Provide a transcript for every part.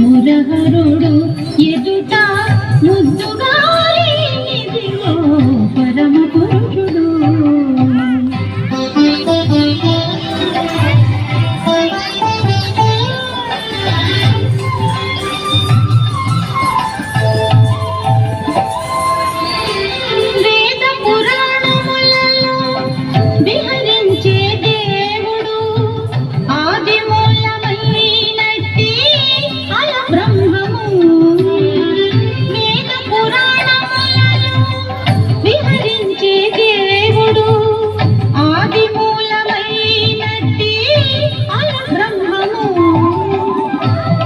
మురహరుడు ఎదుట ముద్దుగా లేనిదివో పరమ పురుషుడు. వేద పురాణములలో విహరించే దేవుడు ఆది మూలమైనట్టి అల బ్రహ్మము. వేద పురాణములలో విహరించే దేవుడు ఆది మూలమైనట్టి అల బ్రహ్మము.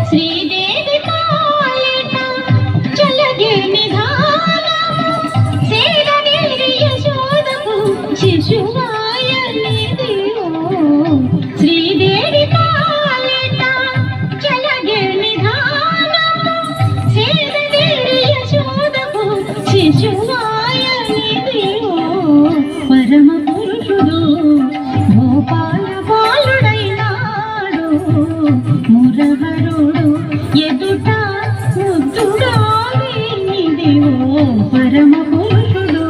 శ్రీదేవి పాలిట చలగే నిధానము సేదగిరి యశోదకు శిశువాయనిదివో. శ్రీదేవి పాలిట చలగే నిధానము సేదగిరి యశోదకు శిశువాయనిదివో పరమ పురుషుడు. గోపాల బాలుడైనాడు మురహరుడు ఎదుట ముద్దుగా లేనిదివో పరమ పురుషుడు.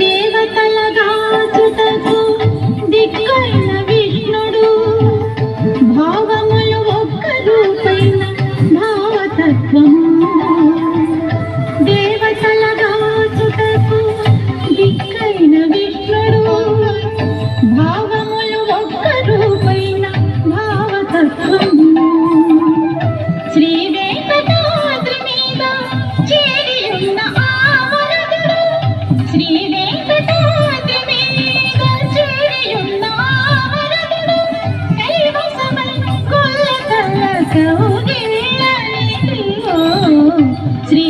దేవతల గాచుటకు దిక్కైన విష్ణుడు భావములు ఒక్క రూపైన భావతత్వము. దేవతల గాచుటకు దిక్కైన విష్ణుడు భావములు ఒక్క రూపైన భావతత్వము. శ్రీ వెంకటాద్రి మీద చేరియున్న ఆ వరదుడు శ్రీ వెంకటాద్రి మీద చేరియున్న ఆ వరదుడు కైవసమై కొల్లకల్ల కౌగిళ్ళనిదివో. శ్రీ